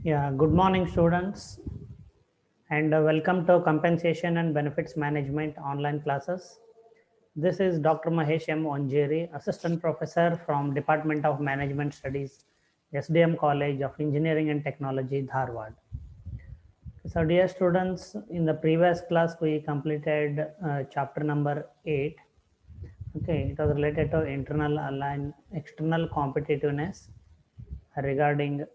Yeah, good morning, students, and welcome to Compensation and Benefits Management online classes. This is Dr. Mahesh M. Onjeri, Assistant Professor from Department of Management Studies, SDM College of Engineering and Technology, Dharwad. So, dear students, in the previous class, we completed chapter number 8. Okay, it was related to external competitiveness regarding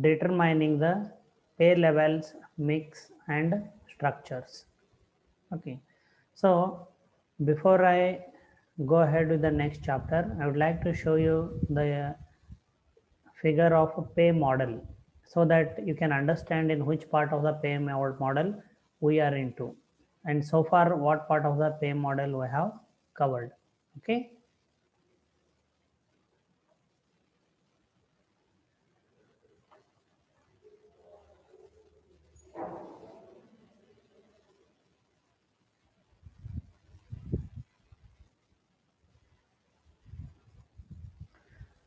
determining the pay levels, mix, and structures. Okay, so before I go ahead with the next chapter, I would like to show you the figure of a pay model so that you can understand in which part of the pay model we are into, and so far what part of the pay model we have covered. Okay.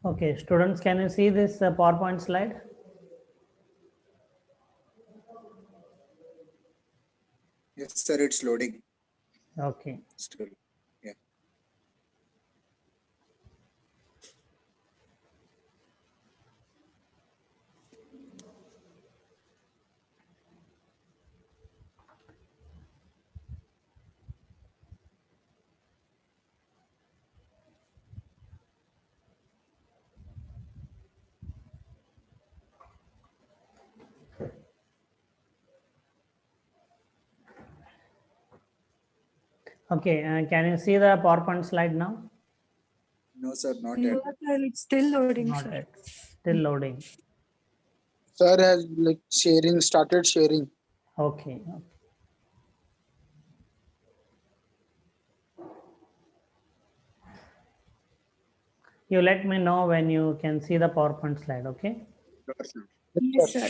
Okay, students, can you see this PowerPoint slide? Yes, sir, it's loading. Okay. Still. Yeah. Okay, can you see the PowerPoint slide now? No, sir, not yet. No, sir, it's still loading, Not sir. yet. Still loading. Sir has started sharing. Okay. You let me know when you can see the PowerPoint slide, okay? Sure, sir. Yes, sir.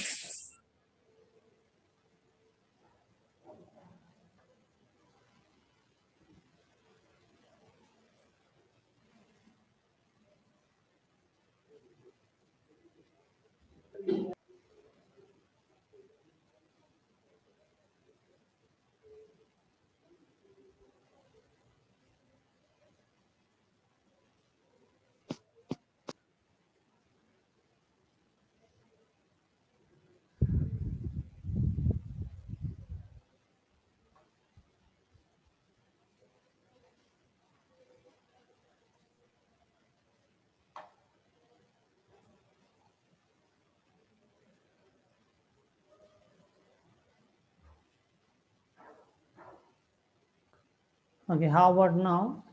Okay, how about now?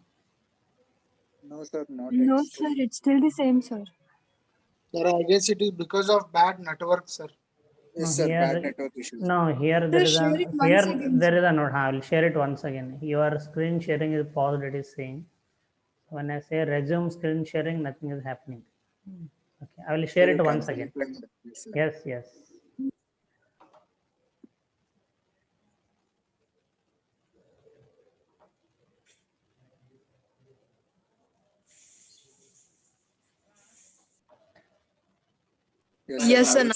No, sir, not No, yet. sir, it's still the same, sir. Sir, I guess it is because of bad network, sir. No, Yes, sir, here, bad network issues. no, here there is share a, it once again, note. I will share it once again. Your screen sharing is paused, it is saying. When I say resume screen sharing, nothing is happening. Okay, I will share Sir, it you can once again. select like that. Yes, sir. Yes, yes. Yes, sir. Yes, Now sir.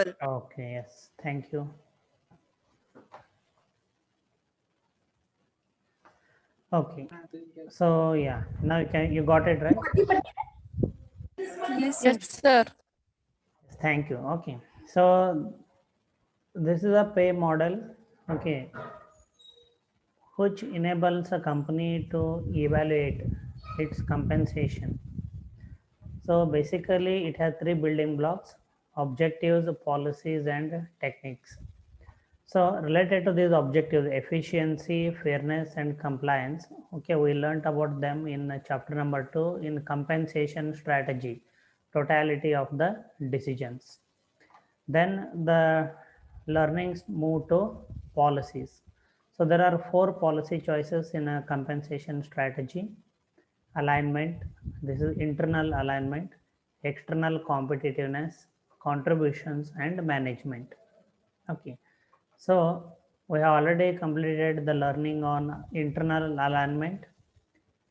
it's Okay, yes. Thank you. Okay. So yeah, now you got it right? Yes, sir. Yes, sir. Thank you. Okay. So this is a pay model, okay, which enables a company to evaluate its compensation. So basically it has three building blocks: objectives, policies, and techniques. So related to these objectives, efficiency, fairness, and compliance. Okay, we learned about them in chapter number 2 in compensation strategy, totality of the decisions. Then the learnings move to policies. So there are four policy choices in a compensation strategy: alignment, this is internal alignment; external competitiveness; contributions; and management. Okay, so we have already completed the learning on internal alignment.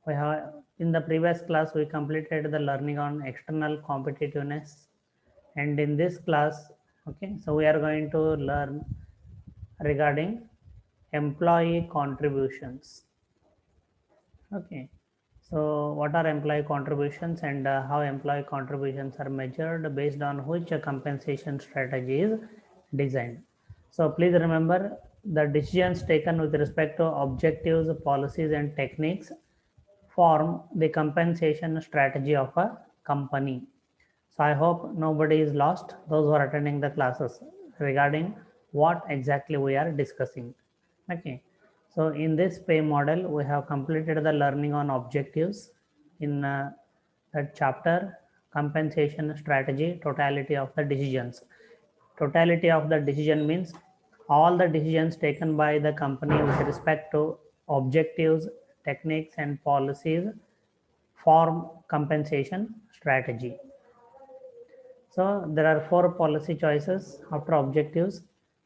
We have, in the previous class we completed the learning on external competitiveness, and in this class, okay, so we are going to learn regarding employee contributions. Okay, so what are employee contributions and how employee contributions are measured, based on which a compensation strategy is designed. So please remember, the decisions taken with respect to objectives, policies and techniques form the compensation strategy of a company. So I hope nobody is lost, those who are attending the classes, regarding what exactly we are discussing. Okay. So in this pay model, we have completed the learning on objectives in that chapter, compensation strategy, totality of the decisions. Totality of the decision means all the decisions taken by the company with respect to objectives, techniques and policies form compensation strategy. So there are four policy choices after objectives.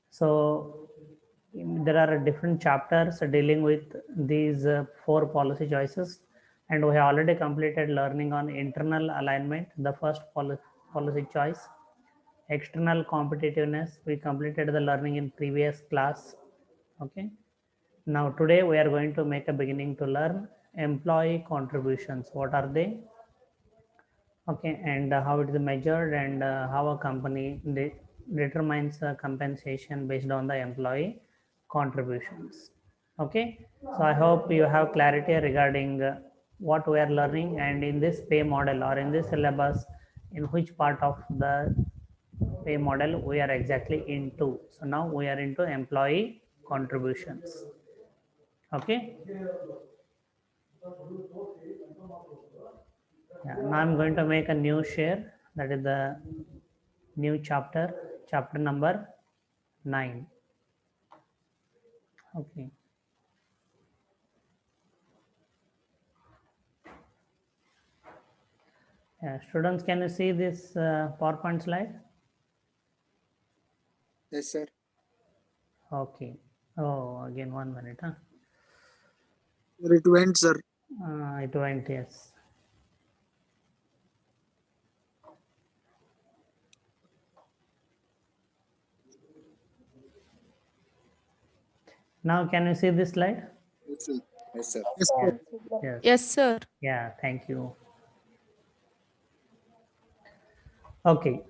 So there are different chapters dealing with these four policy choices, and we have already completed learning on internal alignment, the first policy choice. External competitiveness, we completed the learning in previous class. Okay. Now today we are going to make a beginning to learn employee contributions. What are they? Okay, and how it is measured, and how a company determines the compensation based on the employee contributions. Okay, so I hope you have clarity regarding what we are learning, and in this pay model or in this syllabus, in which part of the pay model we are exactly into. So now we are into employee contributions. Okay. Yeah, now I'm going to make a new share, that is the new chapter, chapter number 9. Okay. Yeah, students, can you see this PowerPoint slide? Yes, sir. Okay. Oh, again 1 minute. Huh? It went, sir. It went, yes. Now, can you see this slide? Yes, sir. Yes, sir. Yes, sir. Yes. Yes, sir. Yeah, thank you. Okay.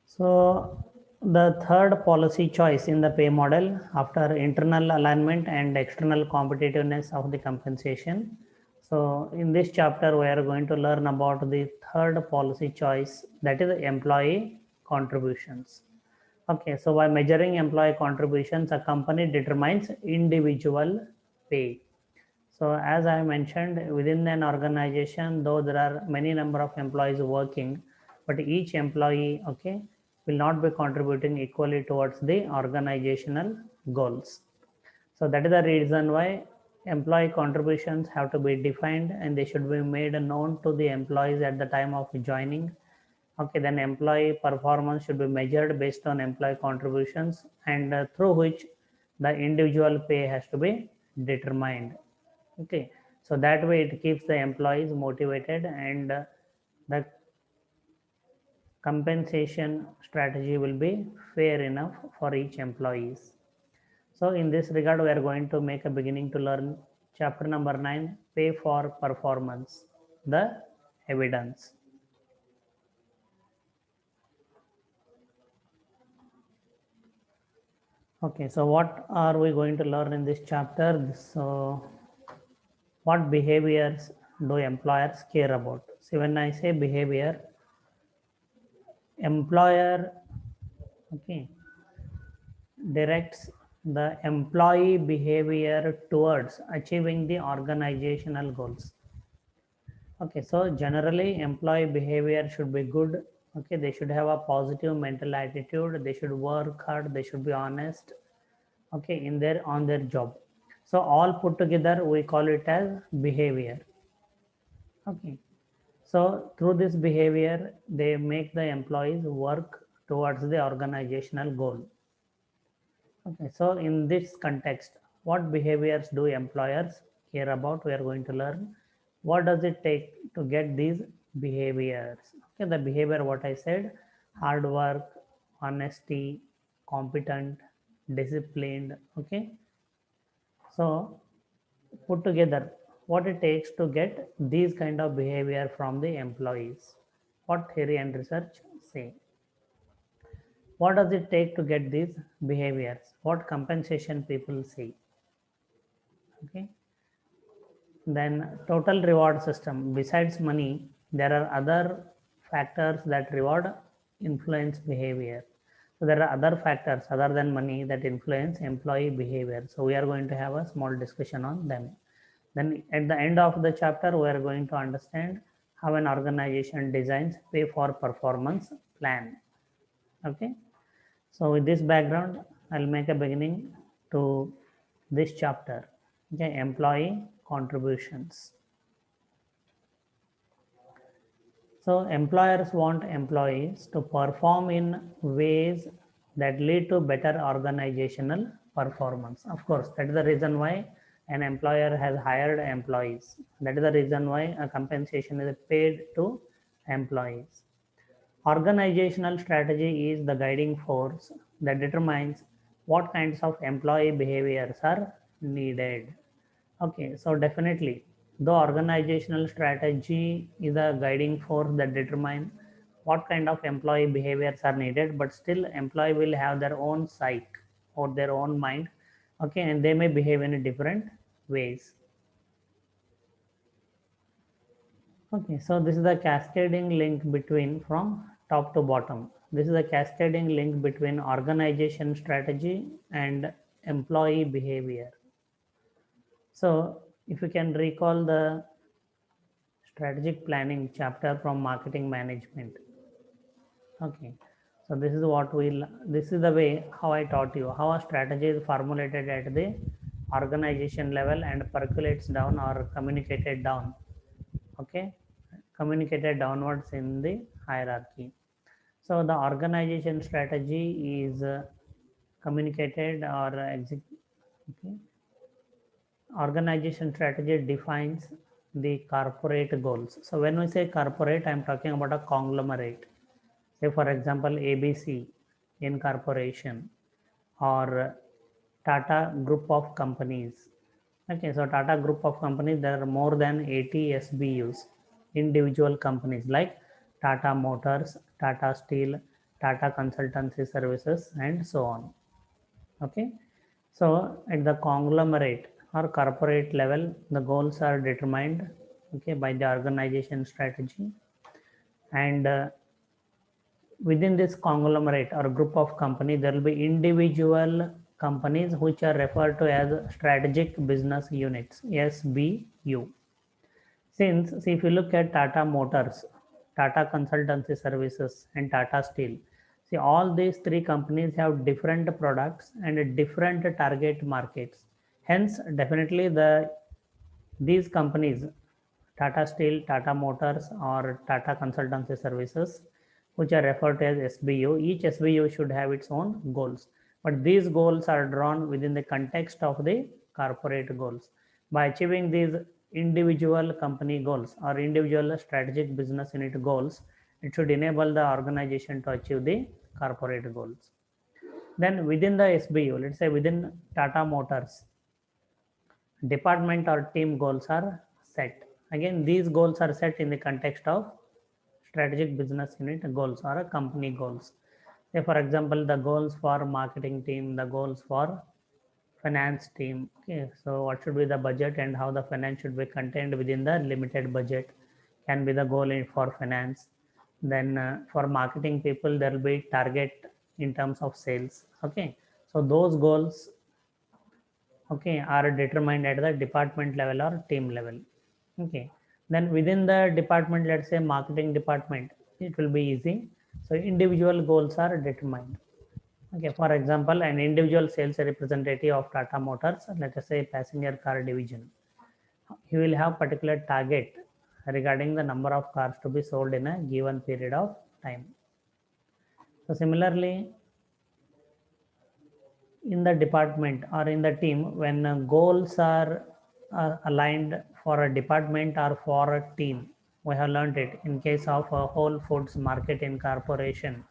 So the third policy choice in the pay model, after internal alignment and external competitiveness of the compensation. So in this chapter, we are going to learn about the third policy choice, that is employee contributions. Okay, so by measuring employee contributions, a company determines individual pay. So as I mentioned, within an organization, though there are many number of employees working, but each employee, okay, will not be contributing equally towards the organizational goals. So that is the reason why employee contributions have to be defined, and they should be made known to the employees at the time of joining. Okay, then employee performance should be measured based on employee contributions, and through which the individual pay has to be determined. Okay, so that way it keeps the employees motivated, and the compensation strategy will be fair enough for each employees. So in this regard, we are going to make a beginning to learn chapter number 9, pay for performance, the evidence. Okay, so what are we going to learn in this chapter? So what behaviors do employers care about? See, when I say behavior, employer, okay, directs the employee behavior towards achieving the organizational goals. Okay, so generally employee behavior should be good. Okay, they should have a positive mental attitude, they should work hard, they should be honest, okay, in their on their job. So all put together we call it as behavior. Okay, so through this behavior they make the employees work towards the organizational goal. Okay, so in this context, what behaviors do employers care about? We are going to learn. What does it take to get these behaviors. Okay, the behavior what I said, hard work, honesty, competent, disciplined. Okay, so put together what it takes to get these kind of behavior from the employees. What theory and research say? What does it take to get these behaviors? What compensation people see? Okay. Then total reward system. Besides money, there are other factors that reward influence behavior. So there are other factors other than money that influence employee behavior. So we are going to have a small discussion on them. Then at the end of the chapter, we are going to understand how an organization designs pay for performance plan. Okay. So with this background, I'll make a beginning to this chapter. Okay, employee contributions. So employers want employees to perform in ways that lead to better organizational performance. Of course, that is the reason why an employer has hired employees. That is the reason why a compensation is paid to employees. Organizational strategy is the guiding force that determines what kinds of employee behaviors are needed. Okay, so definitely the organizational strategy is a guiding force that determine what kind of employee behaviors are needed, but still employee will have their own psyche or their own mind. Okay, and they may behave in different ways. Okay, so this is the cascading link between from top to bottom. This is a cascading link between organization strategy and employee behavior. So if you can recall the strategic planning chapter from marketing management. Okay, so this is the way how I taught you how a strategy is formulated at the organization level and percolates down or communicated down. Okay, communicated downwards in the hierarchy. So the organization strategy is communicated or okay. Organization strategy defines the corporate goals. So when we say corporate, I'm talking about a conglomerate. Say for example, ABC Incorporation or Tata Group of Companies. Okay, so Tata Group of Companies, there are more than 80 SBUs, individual companies like Tata Motors, Tata Steel, Tata Consultancy Services, and so on. Okay, so at the conglomerate or corporate level, the goals are determined, okay, by the organization strategy, and within this conglomerate or group of company, there will be individual companies which are referred to as strategic business units, SBU. Since, see, if you look at Tata Motors, Tata Consultancy Services, and Tata Steel, see, all these three companies have different products and different target markets. Hence, definitely these companies, Tata Steel, Tata Motors, or Tata Consultancy Services, which are referred to as SBU, each SBU should have its own goals. But these goals are drawn within the context of the corporate goals. By achieving these individual company goals or individual strategic business unit goals, it should enable the organization to achieve the corporate goals. Then within the SBU, let's say within Tata Motors, department or team goals are set. Again, these goals are set in the context of strategic business unit goals or a company goals. Say for example, the goals for marketing team, the goals for finance team. Okay, so what should be the budget and how the finance should be contained within the limited budget can be the goal for finance. Then for marketing people, there will be target in terms of sales. Okay, so those goals, okay, are determined at the department level or team level. Okay, then within the department, let's say marketing department, it will be easy. So individual goals are determined. Okay, for example, an individual sales representative of Tata Motors, let us say passenger car division, he will have particular target regarding the number of cars to be sold in a given period of time. So similarly, in the department or in the team, when goals are aligned for a department or for a team, We have learned it in case of Whole Foods Market Incorporation.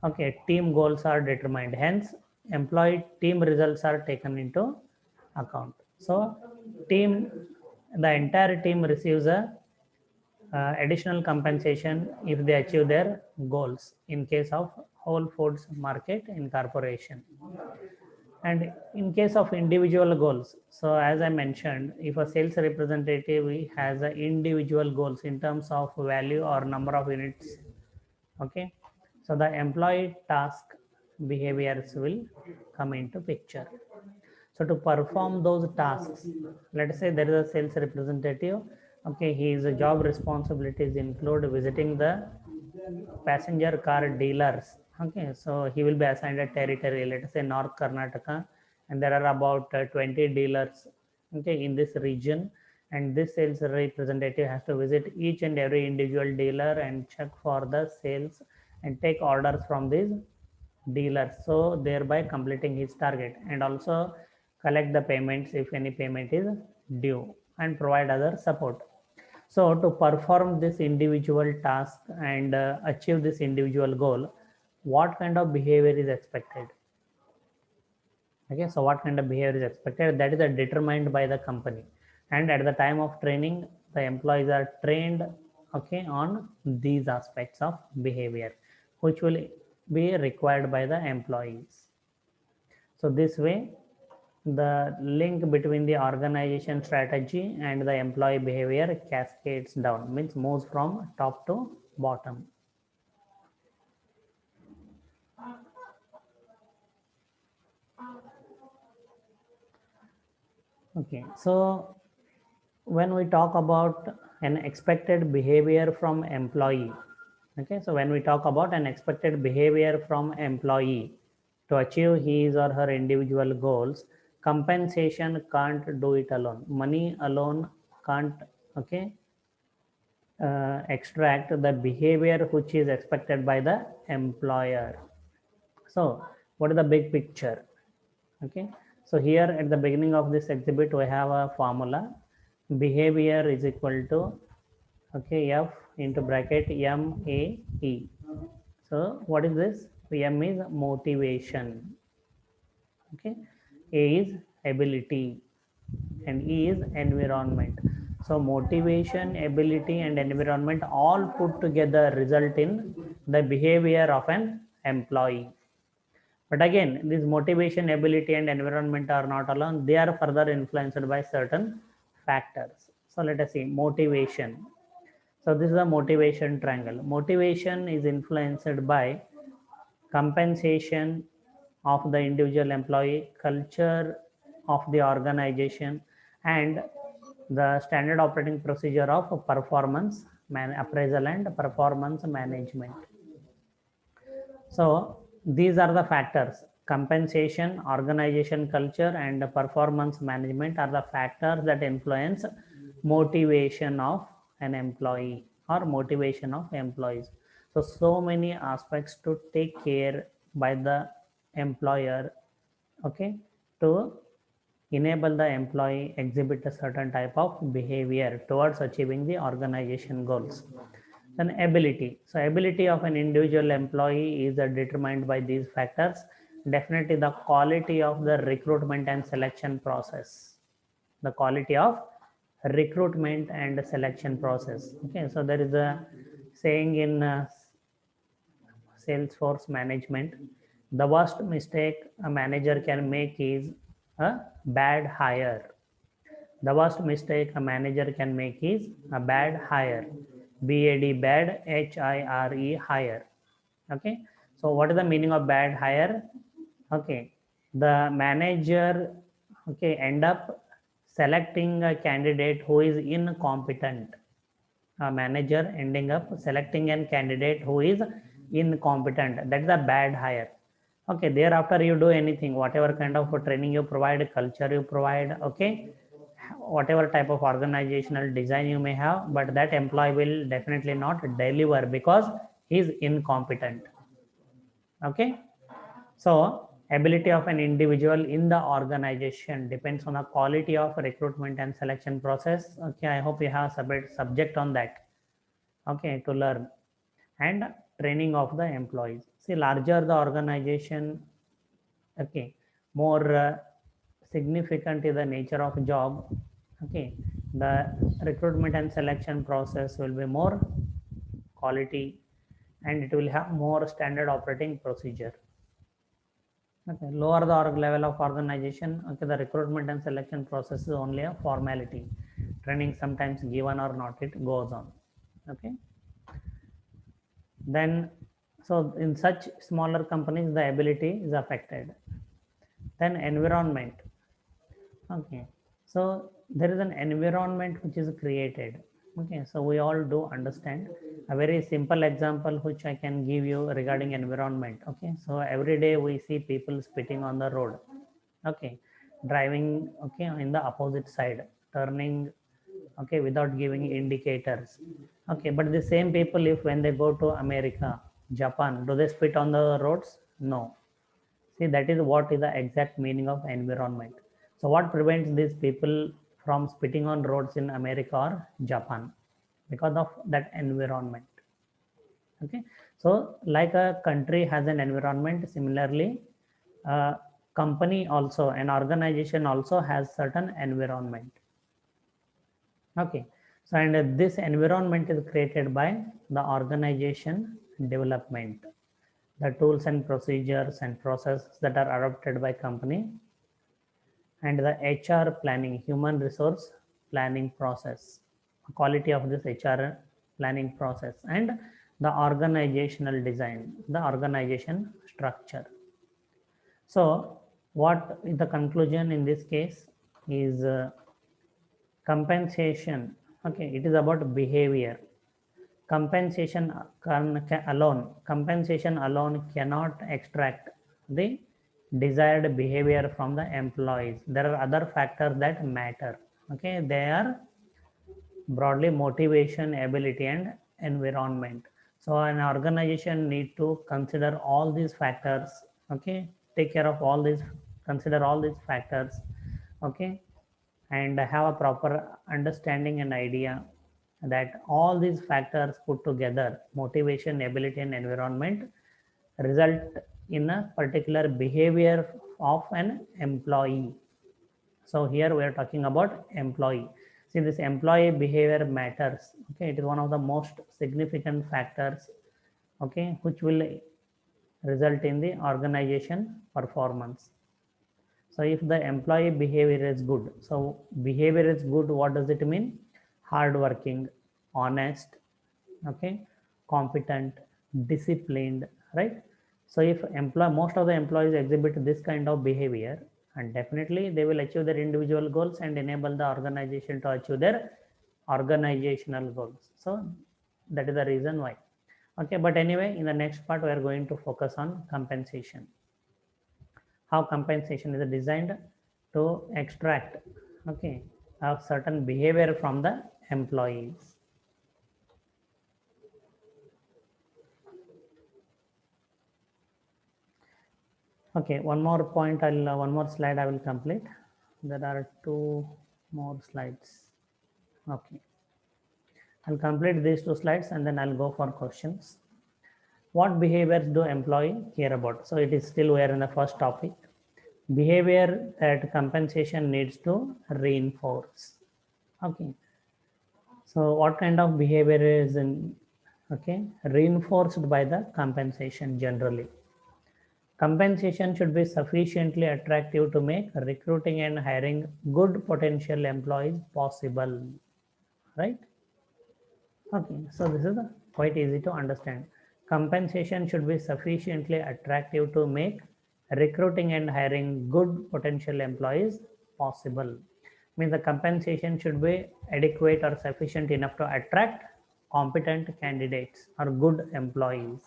Okay, team goals are determined. Hence, employee team results are taken into account. So, the entire team receives a additional compensation if they achieve their goals in case of Whole Foods Market Incorporation. And in case of individual goals, so as I mentioned, if a sales representative has a individual goals in terms of value or number of units, okay, so the employee task behaviors will come into picture. So to perform those tasks, let's say there is a sales representative, okay, his job responsibilities include visiting the passenger car dealers. Okay, so he will be assigned a territory, let us say North Karnataka, and there are about 20 dealers, okay, in this region, and this sales representative has to visit each and every individual dealer and check for the sales and take orders from these dealers, so thereby completing his target, and also collect the payments if any payment is due, and provide other support. So to perform this individual task and achieve this individual goal, what kind of behavior is expected? Okay, so what kind of behavior is expected? That is determined by the company. And at the time of training, the employees are trained, okay, on these aspects of behavior, which will be required by the employees. So this way, the link between the organization strategy and the employee behavior cascades down, means moves from top to bottom. Okay, so when we talk about an expected behavior from employee, okay, so when we talk about an expected behavior from employee to achieve his or her individual goals, compensation can't do it alone. Money alone can't, okay, extract the behavior which is expected by the employer. So what is the big picture? Okay, so here at the beginning of this exhibit we have a formula: behavior is equal to, okay, F into bracket MAE. So what is this? M is motivation, okay, A is ability, and E is environment. So motivation, ability, and environment all put together result in the behavior of an employee. But again, this motivation, ability, and environment are not alone. They are further influenced by certain factors. So let us see motivation. So this is a motivation triangle. Motivation is influenced by compensation of the individual employee, culture of the organization, and the standard operating procedure of performance appraisal and performance management. So these are the factors: compensation, organization culture, and performance management are the factors that influence motivation of an employee or motivation of employees. So many aspects to take care by the employer, okay, to enable the employee exhibit a certain type of behavior towards achieving the organization goals. Then ability. So ability of an individual employee is determined by these factors. Definitely the quality of the recruitment and selection process. The quality of recruitment and selection process. Okay, so there is a saying in Salesforce management: the worst mistake a manager can make is a bad hire. The worst mistake a manager can make is a bad hire. BAD, bad, HIRE, hire. Okay. So what is the meaning of bad hire? Okay. The manager, okay, end up selecting a candidate who is incompetent. A manager ending up selecting a candidate who is incompetent. That's a bad hire. Okay. Thereafter you do anything, whatever kind of training you provide, culture you provide, okay, whatever type of organizational design you may have, but that employee will definitely not deliver because he is incompetent. Okay, so ability of an individual in the organization depends on the quality of recruitment and selection process. Okay, I hope you have a separate subject on that. okay, to learn, and training of the employees. See, larger the organization, okay, more significant is the nature of job, okay, the recruitment and selection process will be more quality, and it will have more standard operating procedure. Okay, lower the level of organization, okay, the recruitment and selection process is only a formality. Training sometimes given or not, it goes on. Okay, then so in such smaller companies, the ability is affected. Then environment. Okay, so there is an environment which is created. Okay, so we all do understand. A very simple example which I can give you regarding environment. Okay, so every day we see people spitting on the road. Okay, driving, okay, in the opposite side, turning, okay, without giving indicators. Okay, but the same people, if when they go to America, Japan, do they spit on the roads? No. See, that is what is the exact meaning of environment. So what prevents these people from spitting on roads in America or Japan? Because of that environment. Okay, so like a country has an environment, similarly a company also, an organization also has certain environment. Okay, so and this environment is created by the organization development, the tools and procedures and processes that are adopted by company, and the HR planning, human resource planning process, quality of this HR planning process, and the organizational design, the organization structure. So what is the conclusion in this case is compensation. Okay, it is about behavior. Compensation alone cannot extract the desired behavior from the employees. There are other factors that matter. Okay, they are broadly motivation, ability, and environment. So an organization need to consider all these factors. Okay, take care of all these, consider all these factors. Okay, and have a proper understanding and idea that all these factors put together, motivation, ability, and environment, result in a particular behavior of an employee. So here we are talking about employee. See, this employee behavior matters. Okay, it is one of the most significant factors, okay, which will result in the organization performance. So if the employee behavior is good, so behavior is good, what does it mean? Hardworking, honest, okay, competent, disciplined, right? So if most of the employees exhibit this kind of behavior, and definitely they will achieve their individual goals and enable the organization to achieve their organizational goals. So that is the reason why. Okay, but anyway, in the next part, we are going to focus on compensation. How compensation is designed to extract, okay, a certain behavior from the employees. Okay, one more point, one more slide I will complete. There are two more slides. Okay, I'll complete these two slides and then I'll go for questions. What behaviors do employee care about? So it is still, we are in the first topic. Behavior that compensation needs to reinforce. Okay, so what kind of behavior is reinforced by the compensation generally? Compensation should be sufficiently attractive to make recruiting and hiring good potential employees possible, right? Okay, so this is quite easy to understand. Compensation should be sufficiently attractive to make recruiting and hiring good potential employees possible. Means the compensation should be adequate or sufficient enough to attract competent candidates or good employees.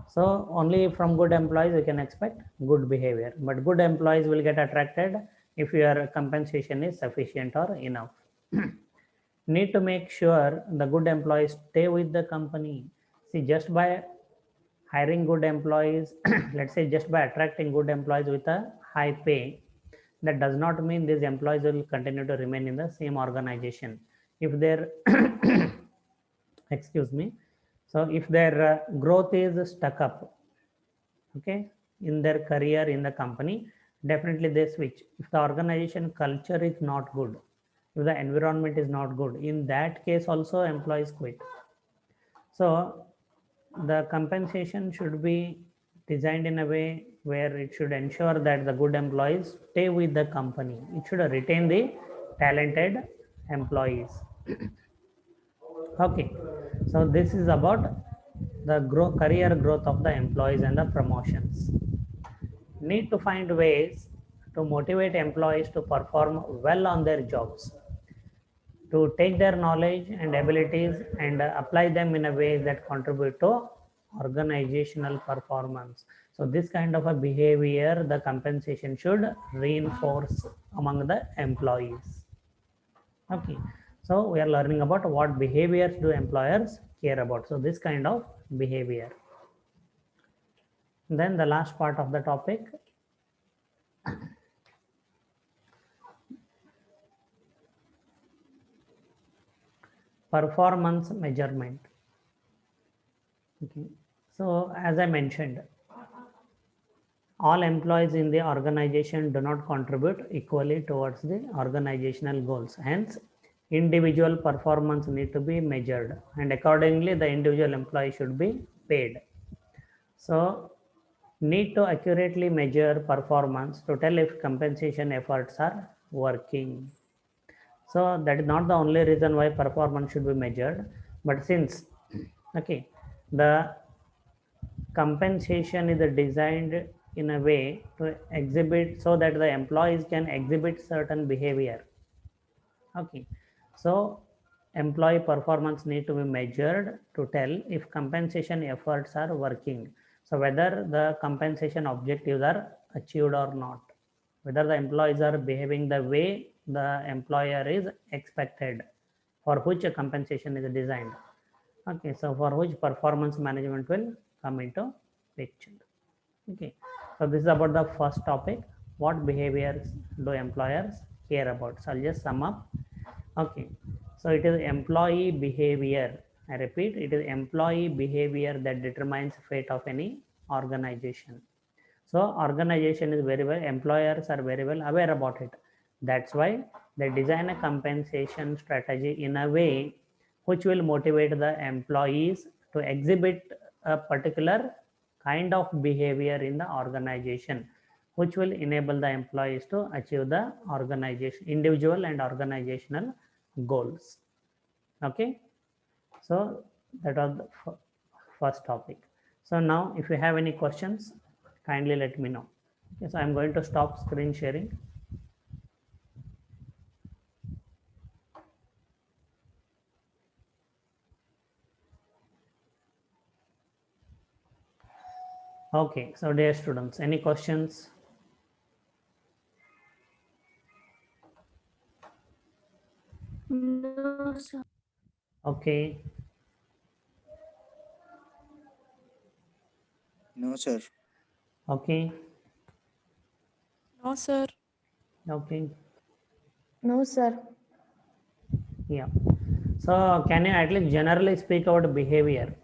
So only from good employees we can expect good behavior, but good employees will get attracted if your compensation is sufficient or enough. Need to make sure the good employees stay with the company. See, just by hiring good employees, let's say just by attracting good employees with a high pay, that does not mean these employees will continue to remain in the same organization. If their excuse me. So if their growth is stuck up, okay, in their career in the company, definitely they switch. If the organization culture is not good, if the environment is not good, in that case also employees quit. So the compensation should be designed in a way where it should ensure that the good employees stay with the company. It should retain the talented employees. Okay, so this is about the career growth of the employees and the promotions. Need to find ways to motivate employees to perform well on their jobs, to take their knowledge and abilities and apply them in a way that contribute to organizational performance. So this kind of a behavior the compensation should reinforce among the employees. Okay, so we are learning about what behaviors do employers care about. So this kind of behavior. Then the last part of the topic, performance measurement. Okay, so as I mentioned, all employees in the organization do not contribute equally towards the organizational goals. Hence, individual performance need to be measured, and accordingly the individual employee should be paid. So need to accurately measure performance to tell if compensation efforts are working. So that is not the only reason why performance should be measured, but since okay, the compensation is designed in a way to exhibit so that the employees can exhibit certain behavior. Okay, so employee performance need to be measured to tell if compensation efforts are working. So whether the compensation objectives are achieved or not, whether the employees are behaving the way the employer is expected, for which a compensation is designed. Okay, so for which performance management will come into picture. Okay, so this is about the first topic, what behaviors do employers care about. So I'll just sum up. Okay, so it is employee behavior, I repeat, it is employee behavior that determines fate of any organization. So organization is very well, employers are very well aware about it. That's why they design a compensation strategy in a way which will motivate the employees to exhibit a particular kind of behavior in the organization, which will enable the employees to achieve the organization, individual and organizational goals. Okay, so that was the first topic. So now if you have any questions, kindly let me know. Okay, so I'm going to stop screen sharing. Okay, so dear students, any questions? No, sir. Okay, No, sir. okay, No, sir. okay, No, sir. yeah. So can you at least generally speak about behavior?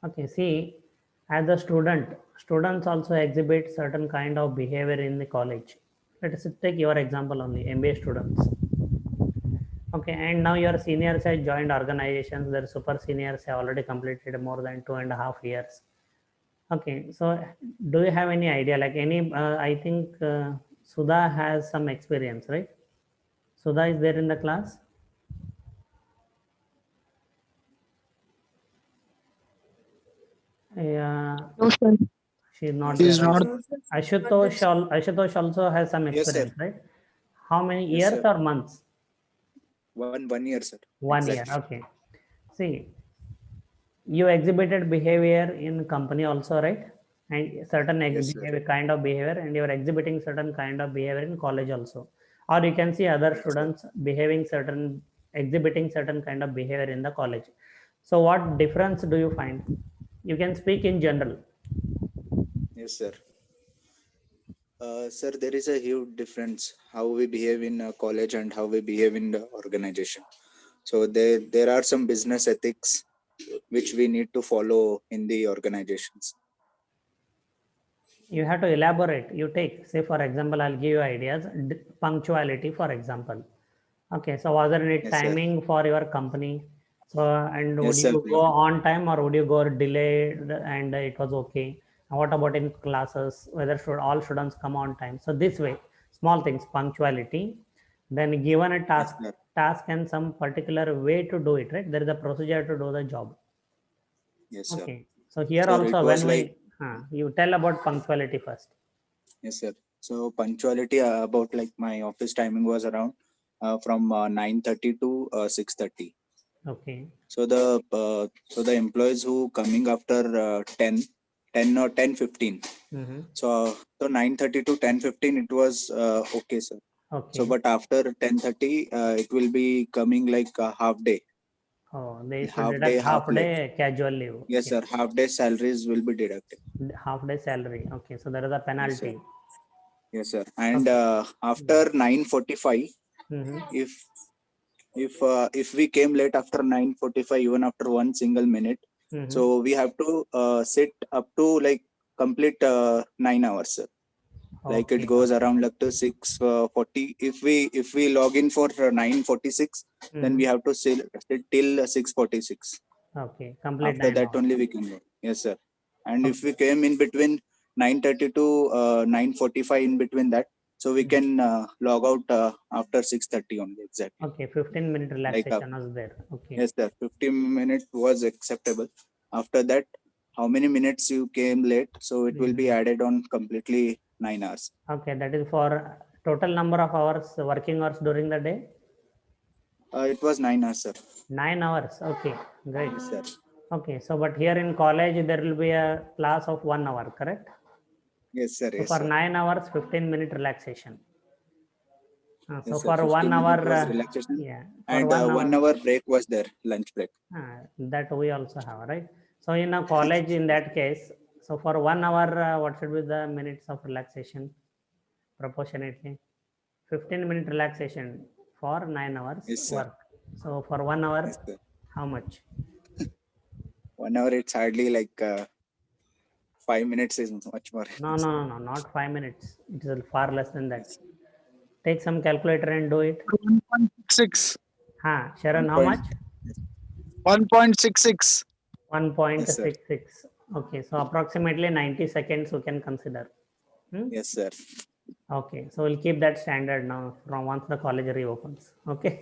Okay, see, as a student, students also exhibit certain kind of behavior in the college. Let us take your example only, MBA students. Okay, and now your seniors have joined organizations, their super seniors have already completed more than 2.5 years. Okay, so do you have any idea, like any, I think Sudha has some experience, right? Sudha is there in the class? Yeah, No, sir. she's not He there. is not. Okay. Ashutosh also has some Yes, sir. experience, right? How many Yes, years sir. or months? One year, sir. 1 year, Exactly. okay. See, you exhibited behavior in company also, right? And certain Yes, sir. behavior, kind of behavior, and you are exhibiting certain kind of behavior in college also. Or you can see other Yes, sir. students exhibiting certain kind of behavior in the college. So what difference do you find? You can speak in general. Yes, sir. Sir, there is a huge difference how we behave in college and how we behave in the organization. So there are some business ethics which we need to follow in the organizations. You have to elaborate. You take, say for example, I'll give you ideas. Punctuality, for example. Okay, so was there any Yes, sir. timing for your company? So, and would Yes, sir. you go on time or would you go delayed and it was okay? And what about in classes? Whether should all students come on time? So this way, small things, punctuality. Then given a Yes, sir. task and some particular way to do it, right? There is a procedure to do the job. Yes, sir. Okay. So here Sir, it also was when like, you tell about punctuality first. yes, sir. So punctuality about like my office timing was around from 9:30 to 6:30. Okay. So the employees who coming after 10 or 10:15. Mm-hmm. So 9:30 to 10:15 it was okay, sir. Okay. So but after 10:30 it will be coming like a half day. Oh, they used to Half deduct day, half half late. day casual leave. Yes, Okay. sir. Half day salaries will be deducted. Half day salary. Okay, so there is a Yes, sir. penalty. Yes, sir. And Okay. after 9:45, Mm-hmm. if if we came late after 9:45, even after one single minute, Mm-hmm. so we have to sit up to like complete 9 hours, sir. Like it Okay. goes around like to 6:40. If we log in for 9:46, then Mm-hmm. we have to sit till 6:46. Okay, complete After 9 that hours. only we can go. Yes, sir. And if Okay. we came in between 9:30 to 9:45 in between that, so we Mhm. can log out after 6:30 only exactly. Okay, 15-minute Like relaxation was there. Okay. yes, sir. 15 minutes was acceptable. After that, how many minutes you came late, so it will be Mhm. added on completely 9 hours. Okay, that is for total number of hours, working hours during the day? It was 9 hours, sir. 9 hours. Okay, great. Yes, sir. Okay, so but here in college there will be a class of 1 hour, correct? Yes, sir. So Yes, for sir. 9 hours, 15-minute relaxation. So Yes, sir. for 1 hour, 15 minutes was relaxation, yeah, for and one 1 hour hour, break was there, lunch break. that we also have, right? So in a college, in that case, so for 1 hour, what should be the minutes of relaxation proportionately? 15-minute relaxation for 9 hours Yes, sir. work. So for 1 hour, Yes, sir. how much? 1 hour, it's hardly like 5 minutes is much more. No, not 5 minutes. It is far less than that. Take some calculator and do it. 1.66. Sharon, One how point. much? 1.66. Yes, sir. 1.66. Okay, so approximately 90 seconds we can consider. Yes, sir. Okay, so we'll keep that standard now from once the college reopens. Okay.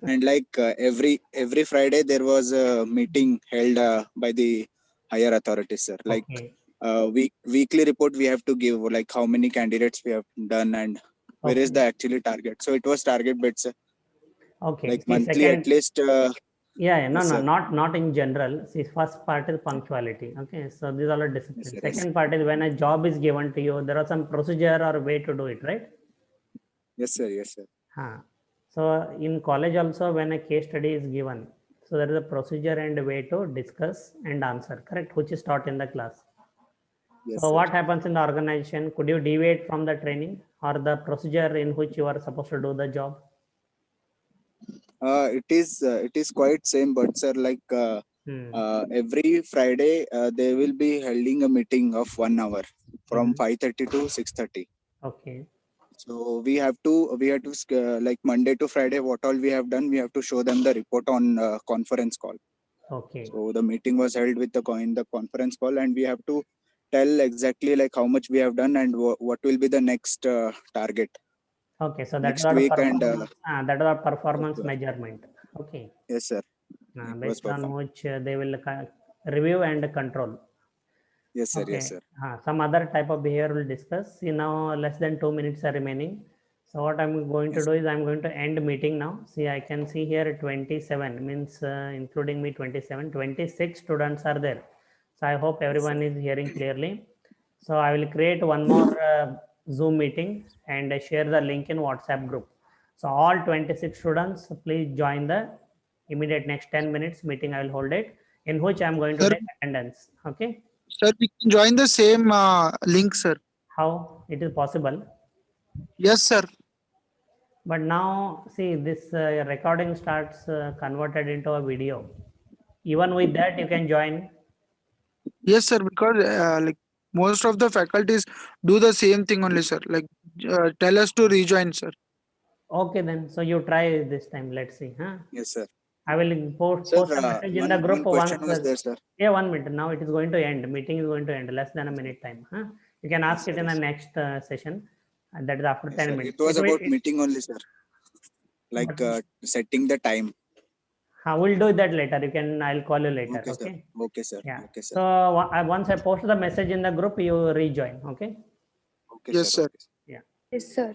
And like every Friday there was a meeting held by the higher authorities, sir. Like Okay. weekly report we have to give, like how many candidates we have done and where is the Okay. actually target. So it was target based, sir. Okay. Like See, monthly at second, least. yeah, no, Yes, no, sir. not in general. See, first part is punctuality. Okay, so these are all Yes, discipline. sir. Yes. Second part is when a job is given to you, there are some procedure or way to do it, right? Yes, sir. Yes, sir. So in college also, when a case study is given, so there is a procedure and way to discuss and answer, correct, which is taught in the class. Yes, So sir. what happens in the organization? Could you deviate from the training or the procedure in which you are supposed to do the job? It is quite same, but sir, like Hmm. every Friday they will be holding a meeting of 1 hour from Mhm. 5:30 to 6:30. Okay. So we have to like Monday to Friday, what all we have done, we have to show them the report on conference call. Okay. So the meeting was held with in the conference call, and we have to tell exactly like how much we have done and what will be the next target Okay. So that is next our week. And performance. That is our yes, performance sir. measurement. Okay. Yes, sir. It was Based on performed. which they will review and control. Yes, sir. Yes, Okay. sir. Some other type of behavior we'll discuss. See, now less than 2 minutes are remaining. So what I'm going to Yes, do is I'm going to end meeting now. See, I can see here 27 means including me 27, 26 students are there. So I hope yes, sir. everyone is hearing clearly. So I will create one more Zoom meeting and share the link in WhatsApp group. So all 26 students, please join the immediate next 10 minutes meeting. I will hold it in which I'm going to Sir, take attendance. Okay. sir, we can join the same link, sir. How it is possible? Yes, sir. But now see this recording starts converted into a video. Even with that, you can join. Yes, sir. Because like most of the faculties do the same thing only, sir. Like tell us to rejoin, sir. Okay, then. So you try this time. Let's see. Huh? Yes, sir. I will Sir, post a message in the one group question once. was there, sir. Yeah, 1 minute. Now it is going to end. Meeting is going to end. Less than a minute time. Huh? You can ask Yes, it sir, in the yes, next session. And that is after yes, 10 sir. minutes. It was It will, about meeting only, sir. Like setting the time. we'll do that later. You can. I'll call you later. Okay, sir. Okay. Okay, sir. Yeah. Okay, sir. So once I post the message in the group, you rejoin. Okay. Okay, Yes, sir. sir. Okay, sir. Yeah. Yes, sir.